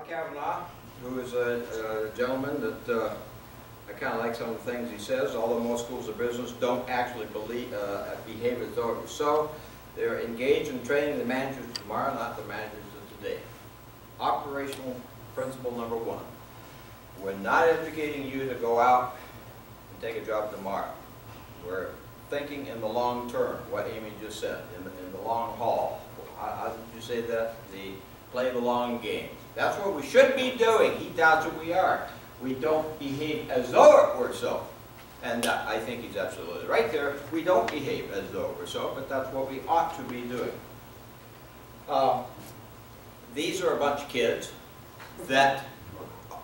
Kavanaugh, who is a gentleman that I kind of like some of the things he says, although most schools of business don't actually behave as though it was so. They're engaged in training the managers of tomorrow, not the managers of today. Operational principle number one. We're not educating you to go out and take a job tomorrow. We're thinking in the long term, what Amy just said, in the long haul. How did you say that? Play the long game. That's what we should be doing. He doubts that we are. We don't behave as though it were so. And I think he's absolutely right there. We don't behave as though it were so, but that's what we ought to be doing. These are a bunch of kids that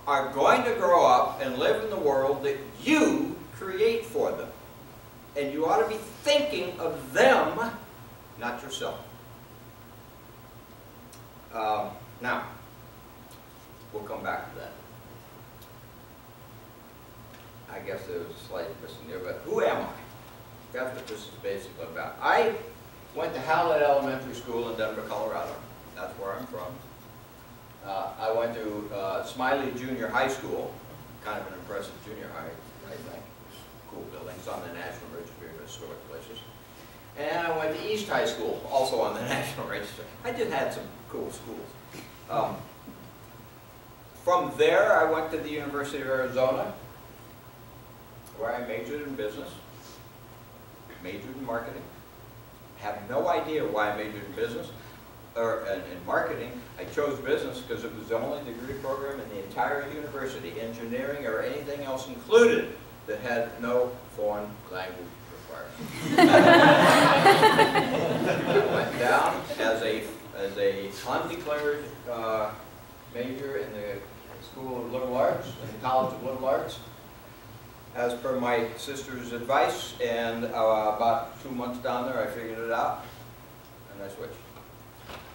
are going to grow up and live in the world that you create for them. And you ought to be thinking of them, not yourself. Now, we'll come back to that. I guess there was a slight missing there, but who am I? That's what this is basically about. I went to Howlett Elementary School in Denver, Colorado. That's where I'm from. I went to Smiley Junior High School, kind of an impressive junior high, I think. Cool buildings on the National Register of Historic Places. And I went to East High School, also on the National Register. I just had some cool schools. From there, I went to the University of Arizona, where I majored in business, majored in marketing. Have no idea why I majored in business or in marketing. I chose business because it was the only degree program in the entire university, engineering or anything else included, that had no foreign language requirement. I went down as a undeclared major in the School of Liberal Arts, in the College of Liberal Arts, as per my sister's advice, and about 2 months down there I figured it out, and I switched.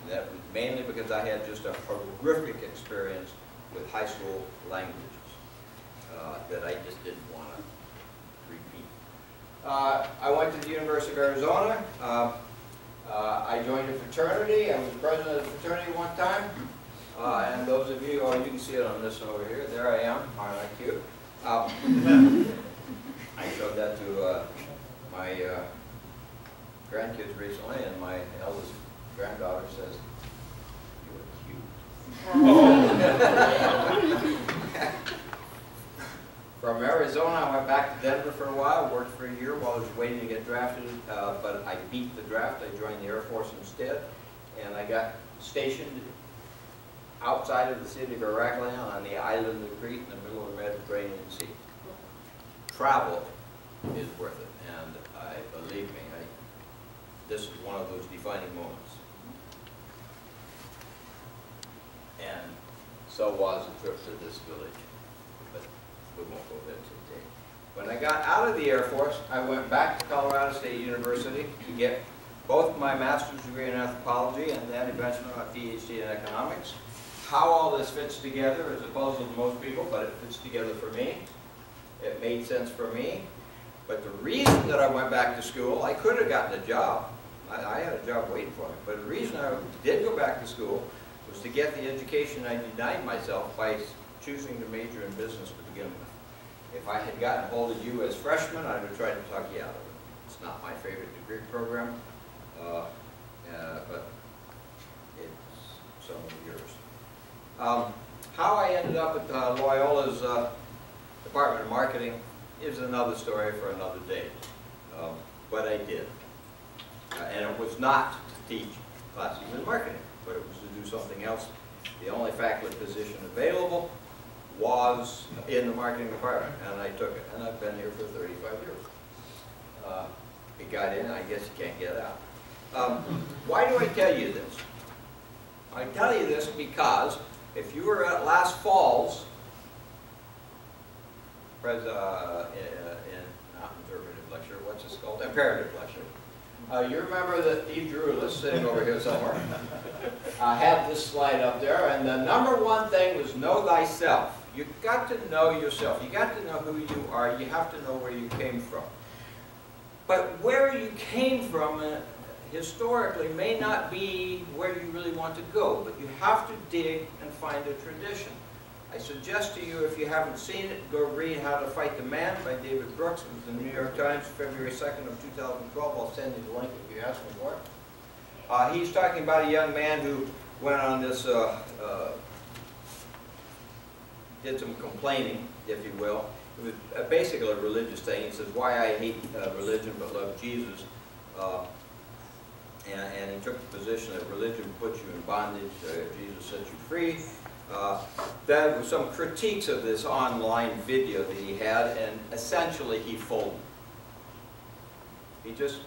And that was mainly because I had just a horrific experience with high school languages that I just didn't want to repeat. I went to the University of Arizona. I joined a fraternity. I was president of the fraternity one time. And those of you, you can see it on this over here. There I am. Aren't I cute? I showed that to my grandkids recently, and my eldest granddaughter says, "You are cute." From Arizona, I went back to Denver for a while, worked for a year while I was waiting to get drafted, but I beat the draft. I joined the Air Force instead, and I got stationed outside of the city of Iraqland on the island of Crete in the middle of the Mediterranean Sea. Travel is worth it, and believe me, this is one of those defining moments. And so was a trip to this village, but we won't go there today. When I got out of the Air Force, I went back to Colorado State University to get both my master's degree in anthropology and then eventually my PhD in economics. How all this fits together is a puzzle to most people, but it fits together for me. It made sense for me. But the reason that I went back to school, I could have gotten a job. I had a job waiting for me. But the reason I did go back to school was to get the education I denied myself by choosing to major in business to begin with. If I had gotten hold of you as freshmen, I would have tried to talk you out of it. It's not my favorite degree program, but it's some of yours. How I ended up at Loyola's Department of Marketing is another story for another day, but I did. And it was not to teach classes in marketing, but it was to do something else. The only faculty position available was in the marketing department, and I took it, and I've been here for 35 years. It got in, I guess you can't get out. Why do I tell you this? I tell you this because if you were at last fall's not interpretive lecture, what's this called? Imperative lecture. You remember that Eve Jerulis, sitting over here somewhere, had this slide up there, and the number one thing was know thyself. You've got to know yourself. You got to know who you are. You have to know where you came from. But where you came from historically may not be where you really want to go, but you have to dig and find a tradition. I suggest to you, if you haven't seen it, go read How to Fight the Man by David Brooks. It was in the New York Times, February 2nd of 2012. I'll send you the link if you ask me for it. He's talking about a young man who went on this, did some complaining, if you will. It was basically a religious thing. He says, why I hate religion but love Jesus. And he took the position that religion puts you in bondage, Jesus sets you free. There were some critiques of this online video that he had, and essentially he folded. He just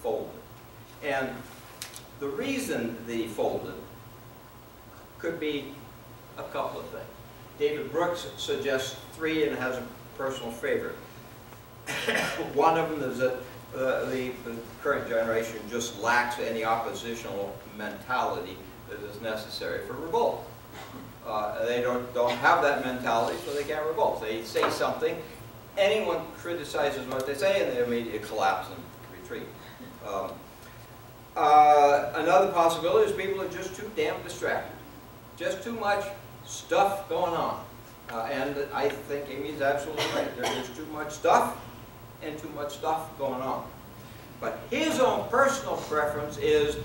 folded. And the reason that he folded could be a couple of things. David Brooks suggests three and has a personal favorite. One of them is that the current generation just lacks any oppositional mentality that is necessary for revolt. They don't have that mentality, so they can't revolt. They say something, anyone criticizes what they say, and they immediately collapse and retreat. Another possibility is people are just too damn distracted. Just too much stuff going on. And I think Amy's absolutely right. There is too much stuff and too much stuff going on. But his own personal preference is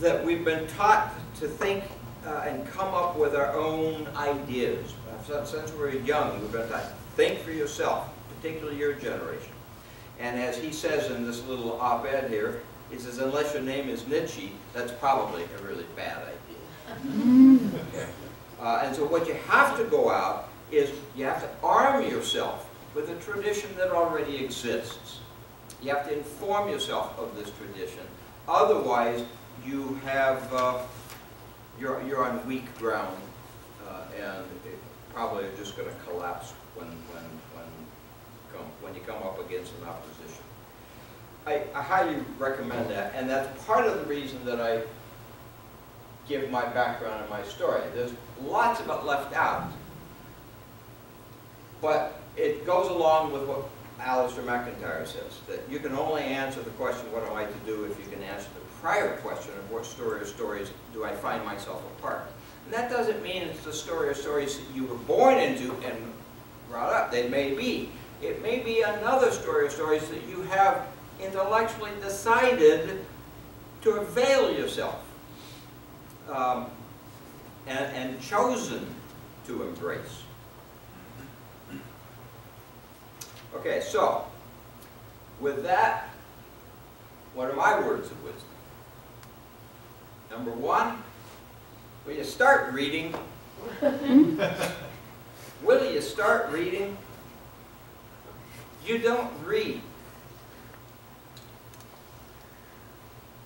that we've been taught to think and come up with our own ideas. Since we were young, we've been taught, think for yourself, particularly your generation. And as he says in this little op-ed here, he says, unless your name is Nietzsche, that's probably a really bad idea. Okay. And so what you have to go out is you have to arm yourself with a tradition that already exists. You have to inform yourself of this tradition. Otherwise, you have you're on weak ground, and it probably are just going to collapse when you come up against an opposition. I highly recommend that, and that's part of the reason that I give my background and my story. There's lots of it left out, but it goes along with what Alistair McIntyre says, that you can only answer the question, what am I to do, if you can answer the prior question of what story or stories do I find myself a part of. And that doesn't mean it's the story or stories that you were born into and brought up. They may be. It may be another story or stories that you have intellectually decided to avail yourself and chosen to embrace. Okay, so with that, what are my words of wisdom? Number one, will you start reading? Will you start reading? You don't read.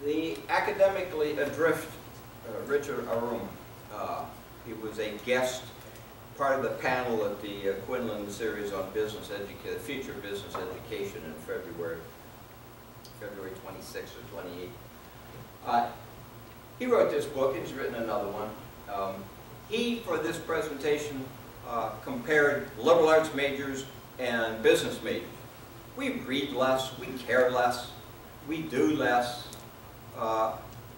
The academically adrift Richard Arum, he was a guest, part of the panel at the Quinlan series on future business education in February 26th or 28th. He wrote this book, he's written another one. He, for this presentation, compared liberal arts majors and business majors. We read less, we care less, we do less,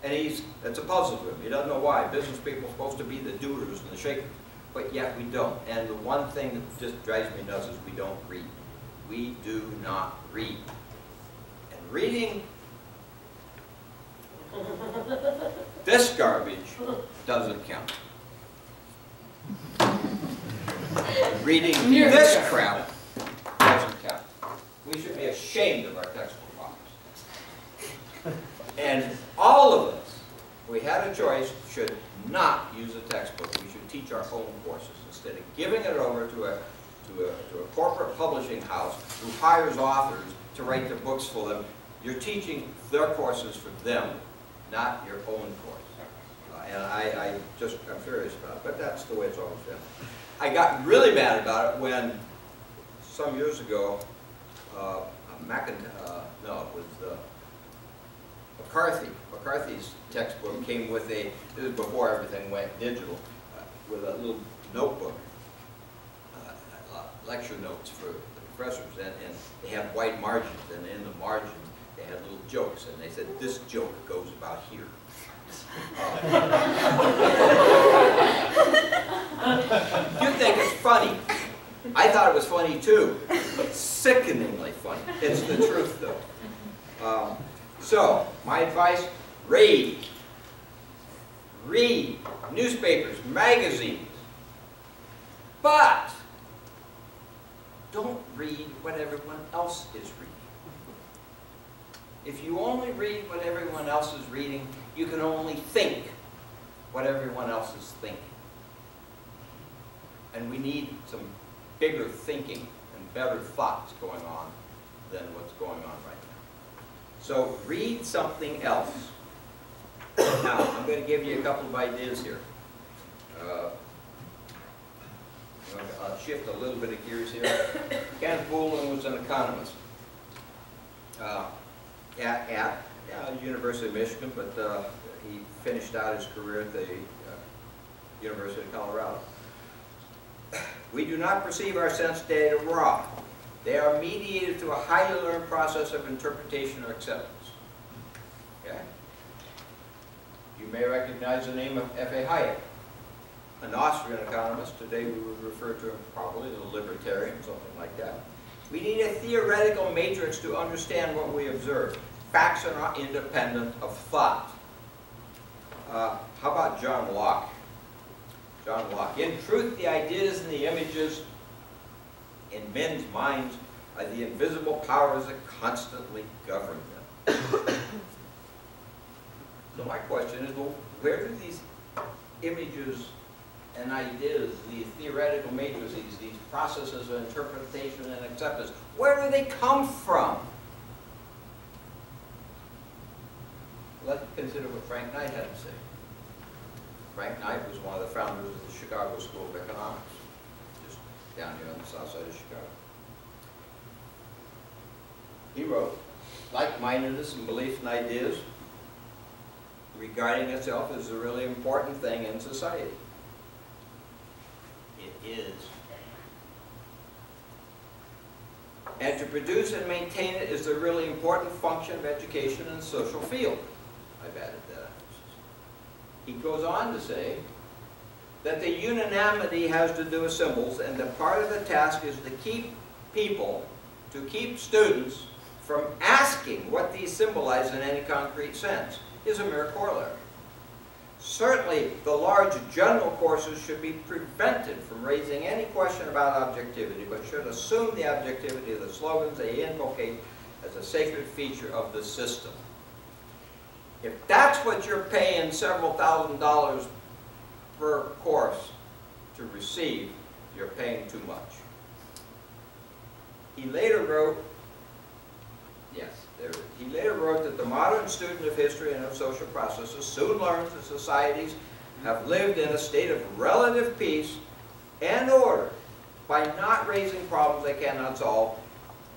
and it's a puzzle to him. He doesn't know why. Business people are supposed to be the doers and the shakers, but yet we don't. And the one thing that just drives me nuts is we don't read. We do not read. And reading, this garbage doesn't count. Reading this crap doesn't count. We should be ashamed of our textbook office. And all of us, if we had a choice, should not use a textbook. We should teach our own courses instead of giving it over to a corporate publishing house who hires authors to write their books for them. You're teaching their courses for them, not your own course. And I'm furious about it, but that's the way it's always been. I got really mad about it when, some years ago, McCarthy's textbook came with this is before everything went digital, with a little notebook, lecture notes for the professors, and they have white margins, and in the margins they had little jokes, and they said, this joke goes about here. You think it's funny. I thought it was funny too. Sickeningly funny. It's the truth though. So, my advice, read. Read newspapers, magazines. But don't read what everyone else is reading. If you only read what everyone else is reading, you can only think what everyone else is thinking. And we need some bigger thinking and better thoughts going on than what's going on right now. So read something else. Now, I'm going to give you a couple of ideas here. I'll shift a little bit of gears here. Quinlan was an economist at the University of Michigan, but he finished out his career at the University of Colorado. We do not perceive our sense data raw. They are mediated through a highly learned process of interpretation or acceptance. Okay? You may recognize the name of F.A. Hayek, an Austrian economist. Today we would refer to him probably as a libertarian, something like that. We need a theoretical matrix to understand what we observe. Facts are not independent of thought. How about John Locke? John Locke. In truth, the ideas and the images in men's minds are the invisible powers that constantly govern them. So my question is, well, where do these images and ideas, these theoretical matrices, these processes of interpretation and acceptance, where do they come from? Let's consider what Frank Knight had to say. Frank Knight was one of the founders of the Chicago School of Economics, just down here on the south side of Chicago. He wrote, like-mindedness and beliefs and ideas regarding itself is a really important thing in society. It is. And to produce and maintain it is the really important function of education in the social field. I've added that emphasis. He goes on to say that the unanimity has to do with symbols, and that part of the task is to keep people, to keep students from asking what these symbolize in any concrete sense is a mere corollary. Certainly, the large general courses should be prevented from raising any question about objectivity, but should assume the objectivity of the slogans they inculcate as a sacred feature of the system. If that's what you're paying several $1,000s per course to receive, you're paying too much. He later wrote, he later wrote that the modern student of history and of social processes soon learns that societies have lived in a state of relative peace and order by not raising problems they cannot solve,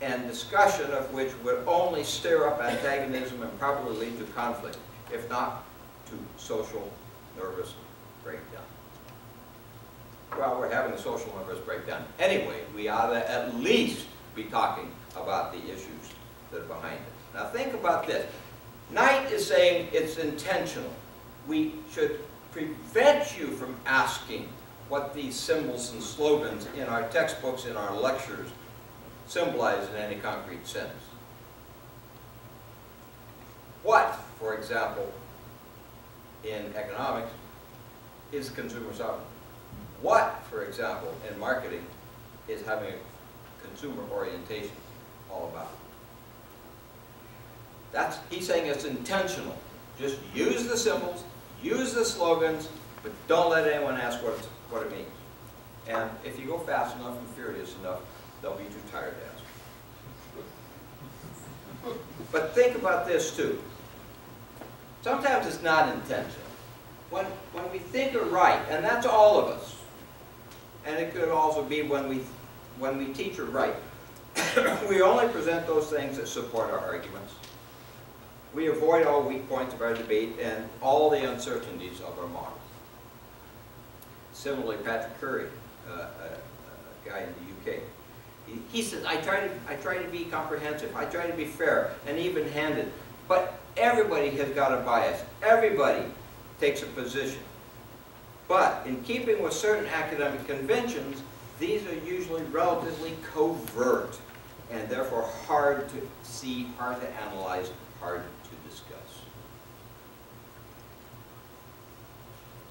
and discussion of which would only stir up antagonism and probably lead to conflict, if not to social nervous breakdown. Well, we're having a social nervous breakdown. Anyway, we ought to at least be talking about the issues that are behind it. Now think about this. Knight is saying it's intentional. We should prevent you from asking what these symbols and slogans in our textbooks, in our lectures, symbolize in any concrete sense. What, for example, in economics, is consumer sovereignty? What, for example, in marketing, is having a consumer orientation all about? He's saying it's intentional. Just use the symbols, use the slogans, but don't let anyone ask what it means. And if you go fast enough and furious enough, they'll be too tired to ask. But think about this too. Sometimes it's not intentional. When we think or write, and that's all of us, and it could also be when we teach or write, we only present those things that support our arguments. We avoid all weak points of our debate and all the uncertainties of our model. Similarly, Patrick Curry, a guy in the UK, He says, I try to be comprehensive, I try to be fair and even-handed. But everybody has got a bias. Everybody takes a position. But in keeping with certain academic conventions, these are usually relatively covert and therefore hard to see, hard to analyze, hard to discuss.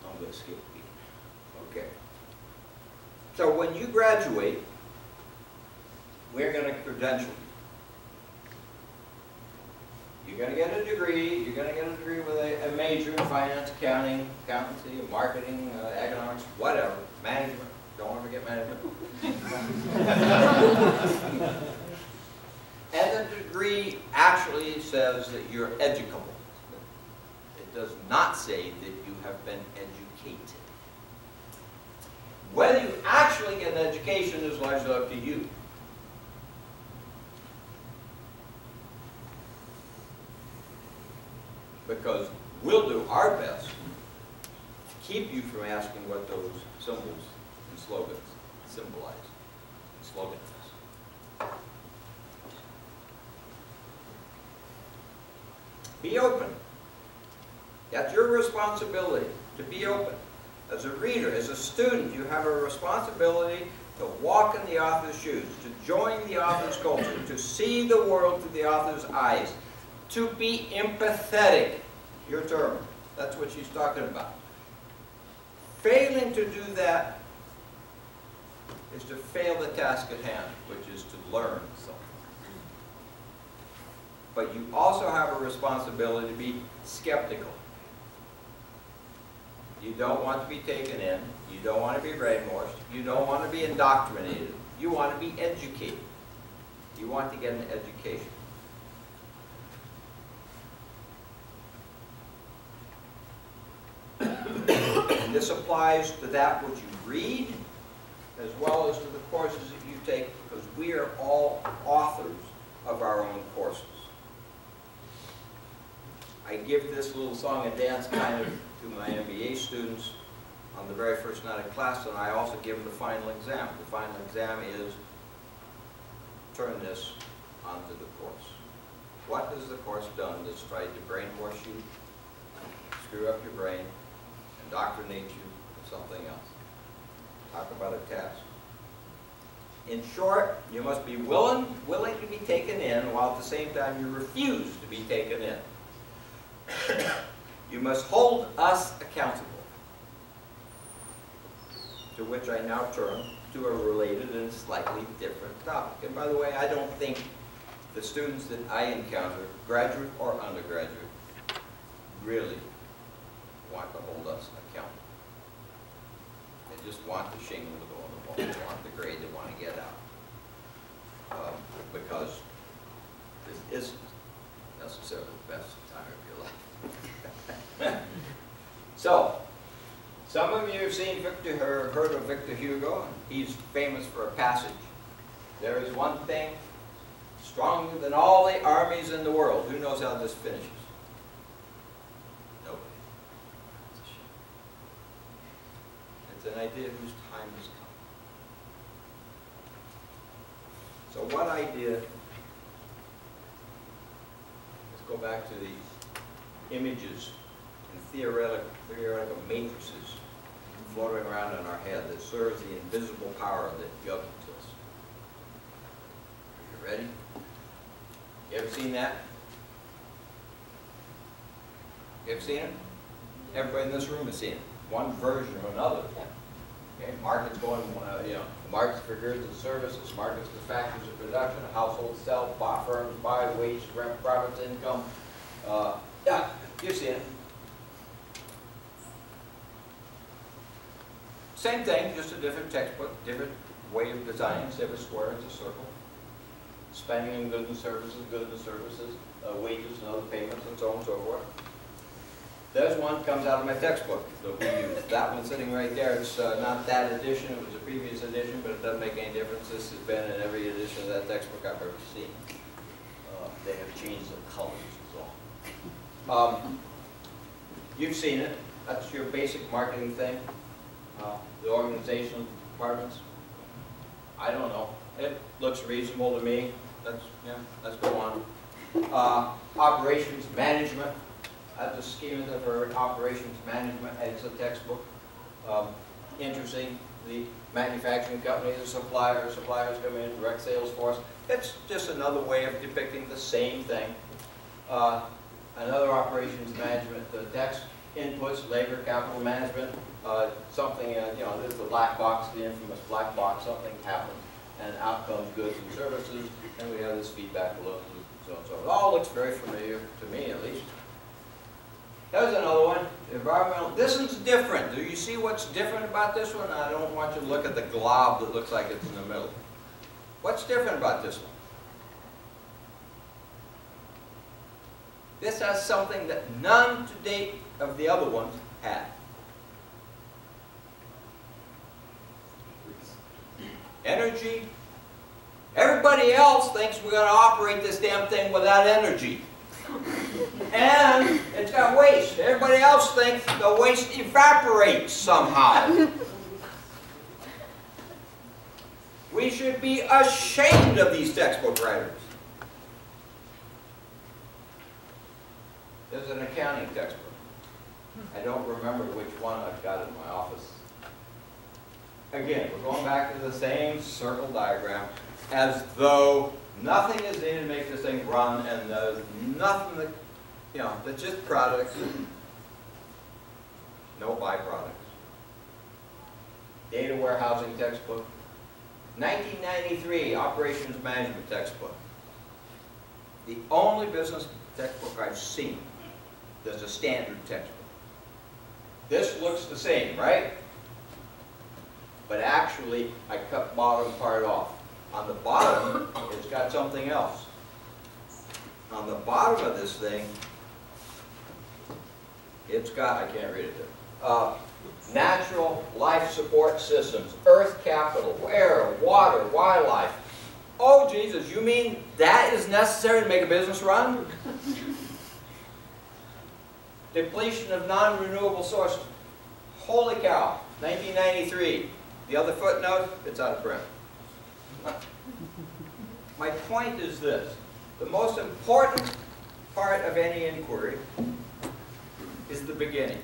I'm going to skip a beat. Okay. So when you graduate, we're going to credential you. You're going to get a degree. You're going to get a degree with a major in finance, accounting, accountancy, marketing, economics, whatever, management. Don't want to forget management. And the degree actually says that you're educable. It does not say that you have been educated. Whether you actually get an education is largely up to you. Because we'll do our best to keep you from asking what those symbols and slogans symbolize. Slogans. Be open. That's your responsibility, to be open. As a reader, as a student, you have a responsibility to walk in the author's shoes, to join the author's culture, to see the world through the author's eyes, to be empathetic. Your term. That's what she's talking about. Failing to do that is to fail the task at hand, which is to learn something. But you also have a responsibility to be skeptical. You don't want to be taken in. You don't want to be brainwashed. You don't want to be indoctrinated. You want to be educated. You want to get an education. And this applies to that which you read, as well as to the courses that you take, because we are all authors of our own courses. I give this little song and dance kind of to my MBA students on the very first night of class, and I also give them the final exam. The final exam is turn this onto the course. What has the course done that's tried to brainwash you, screw up your brain, indoctrinate you with something else? Talk about a task. In short, you must be willing to be taken in, while at the same time you refuse to be taken in. You must hold us accountable, to which I now turn to a related and slightly different topic. And by the way, I don't think the students that I encounter, graduate or undergraduate, really want to hold us accountable. They just want the shingle to go on the wall. They want the grade they want to get out. Because this isn't necessarily the best time of your life. So, some of you have seen heard of Victor Hugo. He's famous for a passage. There is one thing stronger than all the armies in the world. Who knows how this finishes? Nobody. It's an idea whose time has come. So what idea, let's go back to the images and theoretical matrices floating around in our head that serves the invisible power that governs us. Are you ready? You ever seen that? You ever seen it? Everybody in this room has seen it. One version or another. Okay, markets going, markets for goods and services, markets for factors of production, households sell, firms buy, wages, rent, profits, income. Yeah, you've seen it. Same thing, just a different textbook, different way of designing. Instead of a square, it's a circle. Spending on goods and services, wages and other payments, and so on and so forth. There's one that comes out of my textbook that we use. That one sitting right there, it's not that edition, it was a previous edition, but it doesn't make any difference. This has been in every edition of that textbook I've ever seen. They have changed the colors and so on. You've seen it. That's your basic marketing thing. The organizational departments. I don't know. It looks reasonable to me. Let's go on. Operations management. That's a scheme for operations management. It's a textbook. Interesting. The manufacturing company, the suppliers come in, direct sales force. It's just another way of depicting the same thing. Another operations management, the text inputs, labor, capital management, something, this is the black box, the infamous black box, something happens, and out comes goods and services, and we have this feedback loop, so on and so on. It all looks very familiar, to me at least. There's another one, environmental. This one's different. Do you see what's different about this one? I don't want you to look at the glob that looks like it's in the middle. What's different about this one? This has something that none to date of the other ones had. Energy. Everybody else thinks we're going to operate this damn thing without energy. And it's got waste. Everybody else thinks the waste evaporates somehow. We should be ashamed of these textbook writers. There's an accounting textbook. I don't remember which one I've got in my office. Again, we're going back to the same circle diagram, as though nothing is needed to make this thing run, and there's nothing that, that's just products, no byproducts. Data warehousing textbook. 1993, operations management textbook. The only business textbook I've seen that's a standard textbook. This looks the same, right? But actually, I cut the bottom part off. On the bottom, it's got something else. On the bottom of this thing, it's got, I can't read it there, natural life support systems, earth capital, air, water, wildlife. Oh, Jesus, you mean that is necessary to make a business run? Depletion of non-renewable sources. Holy cow, 1993. The other footnote, it's out of print. My point is this. The most important part of any inquiry is the beginning.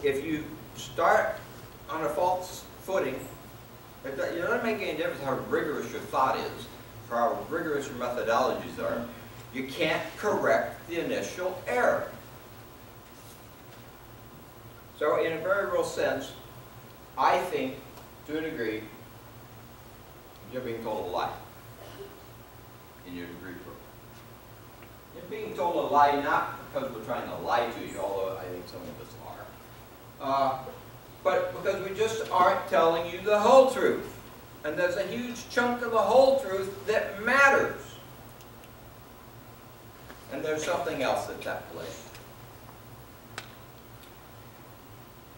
If you start on a false footing, it doesn't make any difference how rigorous your thought is, or how rigorous your methodologies are. You can't correct the initial error. So in a very real sense, I think, to a degree, you're being told a lie in your degree program. You're being told a lie not because we're trying to lie to you, although I think some of us are, but because we just aren't telling you the whole truth. And there's a huge chunk of the whole truth that matters. And there's something else that's at play.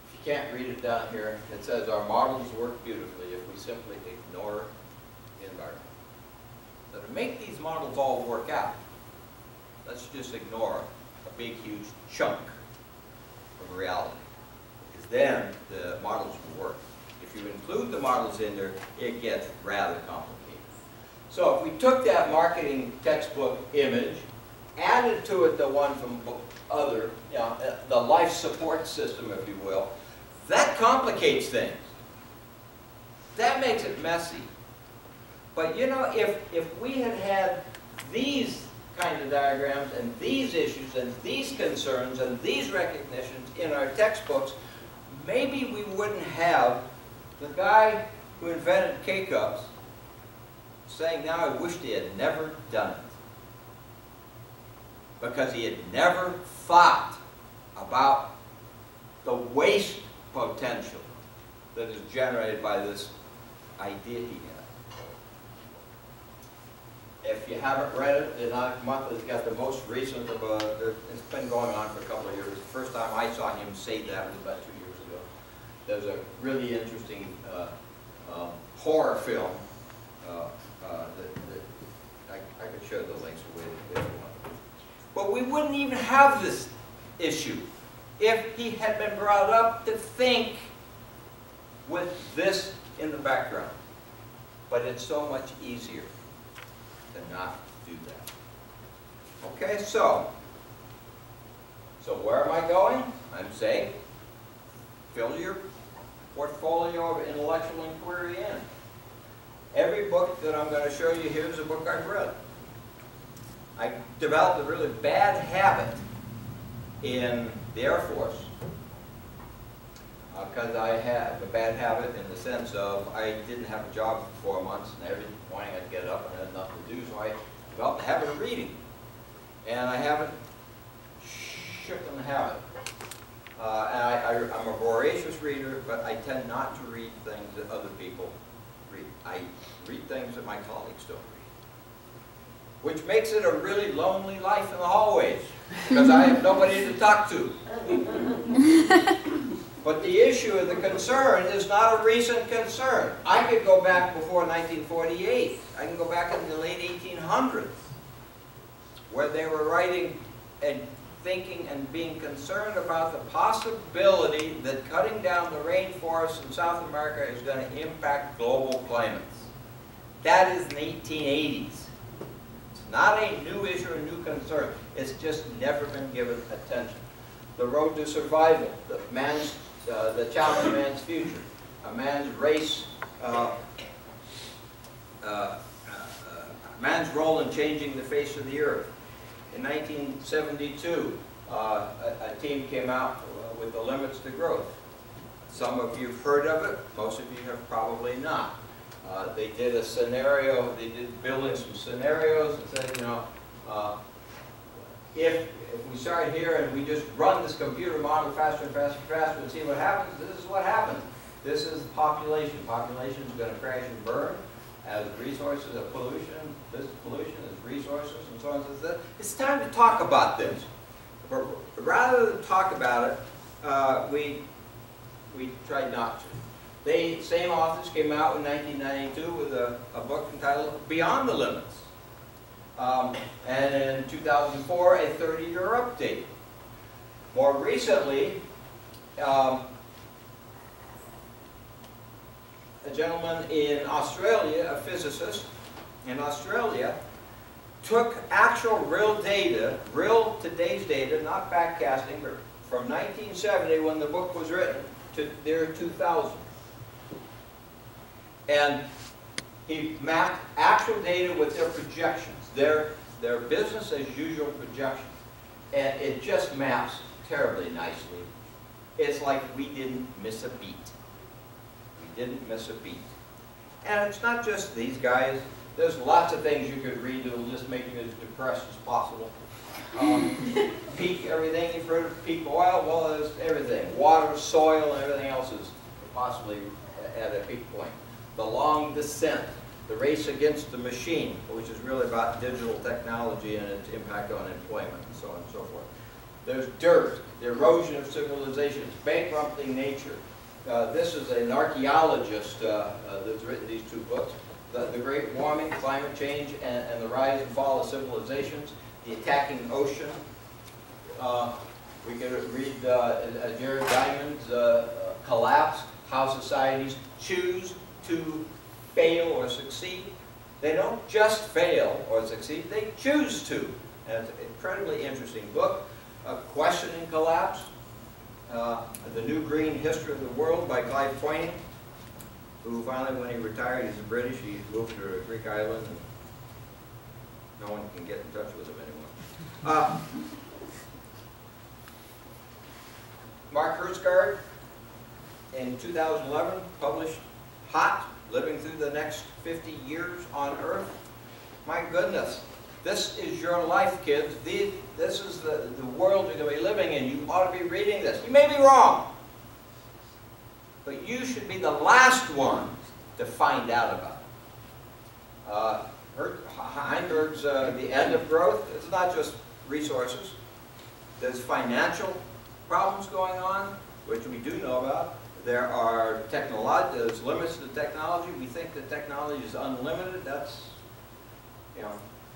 If you can't read it down here, it says our models work beautifully if we simply ignore the environment. So to make these models all work out, let's just ignore a big, huge chunk of reality. Because then the models will work. If you include the models in there, it gets rather complicated. So if we took that marketing textbook image, added to it the one from other, the life support system, if you will, that complicates things. That makes it messy. But if we had had these kind of diagrams and these issues and these concerns and these recognitions in our textbooks, maybe we wouldn't have the guy who invented K-cups saying, now I wish they had never done it. Because he had never thought about the waste potential that is generated by this idea he had. If you haven't read it, the Economic Month has got the most recent of it's been going on for a couple of years. The first time I saw him say that was about 2 years ago. There's a really interesting horror film that I could show the links away if you want. But we wouldn't even have this issue if he had been brought up to think with this in the background. But it's so much easier to not do that. Okay, so where am I going? I'm saying, fill your portfolio of intellectual inquiry in. Every book that I'm going to show you here is a book I've read. I developed a really bad habit in the Air Force because I had a bad habit in the sense of I didn't have a job for 4 months, and every morning I'd get up and I had nothing to do, so I developed the habit of reading. And I haven't shifted the habit. I'm a voracious reader, but I tend not to read things that other people read. I read things that my colleagues don't read. Which makes it a really lonely life in the hallways, because I have nobody to talk to. But the issue of the concern is not a recent concern. I could go back before 1948. I can go back in the late 1800s, where they were writing and thinking and being concerned about the possibility that cutting down the rainforests in South America is going to impact global climates. That is the 1880s. It's not a new issue, a new concern. It's just never been given attention. The road to survival, the challenge of man's future, a man's race, man's role in changing the face of the earth. In 1972, a team came out with the limits to growth. Some of you have heard of it, most of you have probably not. They did a scenario, they did building some scenarios and said, you know, if we start here and we just run this computer model faster and faster and faster and see what happens, this is what happens. This is population. Population is going to crash and burn as resources of pollution, this pollution as resources, and so on and so forth. It's time to talk about this. But rather than talk about it, we tried not to. They, same authors came out in 1992 with a book entitled Beyond the Limits. And in 2004, a 30-year update. More recently, a gentleman in Australia, a physicist in Australia, took actual real data, real today's data, not backcasting, but from 1970 when the book was written to the year 2000. And he mapped actual data with their projections, their business as usual projections. And it just maps terribly nicely. It's like we didn't miss a beat. We didn't miss a beat. And it's not just these guys. There's lots of things you could read that will just make you as depressed as possible. Peak everything, you've heard of peak oil, well, there's everything. Water, soil, and everything else is possibly at a peak point. The long descent, the race against the machine, which is really about digital technology and its impact on employment and so on and so forth. There's dirt, the erosion of civilizations, bankrupting nature. This is an archaeologist that's written these two books. The Great Warming, Climate Change, and the Rise and Fall of Civilizations, The Attacking Ocean. We could read Jared Diamond's Collapse, How Societies Choose to Fail or Succeed. They don't just fail or succeed, they choose to. And it's an incredibly interesting book. Questioning Collapse, The New Green History of the World by Clive Twain, who finally, when he retired, he's a British, he moved to a Greek island, and no one can get in touch with him anymore. Mark Hertzgaard, in 2011, published Hot, Living Through the Next 50 Years on Earth. My goodness, this is your life, kids. This is the world you're going to be living in. You ought to be reading this. You may be wrong, but you should be the last ones to find out about it. Heinberg's The End of Growth, it's not just resources. There's financial problems going on, which we do know about. There's limits to technology. We think that technology is unlimited. That's, you know,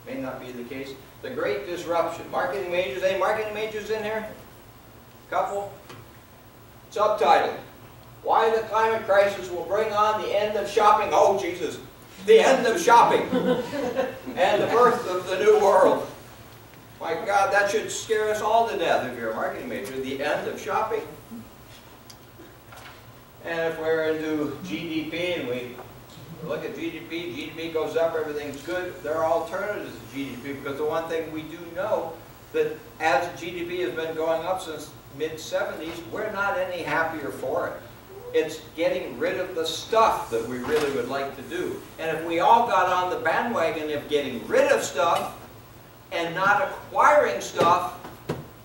may not be the case. The Great Disruption. Marketing majors. Any marketing majors in here? Couple? Subtitle. why the climate crisis will bring on the end of shopping. Oh, Jesus, the end of shopping and the birth of the new world. My God, that should scare us all to death if you're a marketing major, the end of shopping. And if we're into GDP and we look at GDP, GDP goes up, everything's good, there are alternatives to GDP, because the one thing we do know that as GDP has been going up since mid-70s, we're not any happier for it. It's getting rid of the stuff that we really would like to do. And if we all got on the bandwagon of getting rid of stuff and not acquiring stuff,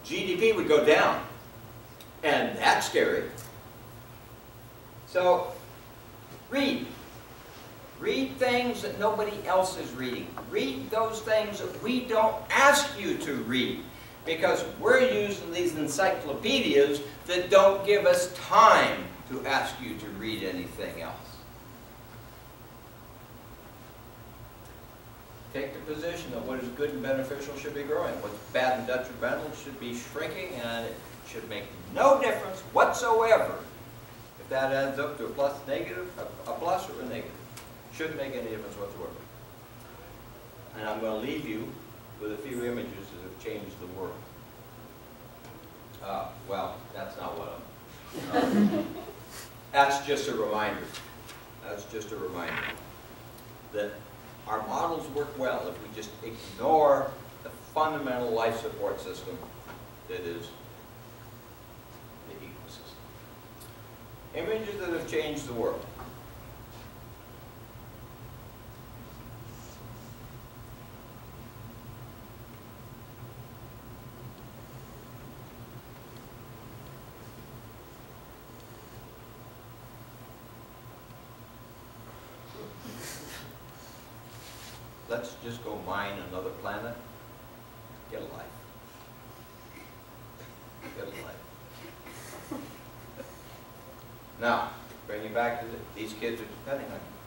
GDP would go down. And that's scary. So, read. Read things that nobody else is reading. Read those things that we don't ask you to read, because we're using these encyclopedias that don't give us time to ask you to read anything else. Take the position that what is good and beneficial should be growing. What's bad and detrimental should be shrinking, and it should make no difference whatsoever if that adds up to a plus, negative, a plus or a negative. Shouldn't make any difference whatsoever. And I'm going to leave you with a few images that have changed the world. Well, that's not what I'm... that's just a reminder. That's just a reminder that our models work well if we just ignore the fundamental life support system that is the ecosystem. Images that have changed the world. Let's just go mine another planet. Get a life. Get a life. Now, bring you back to these kids are depending on you.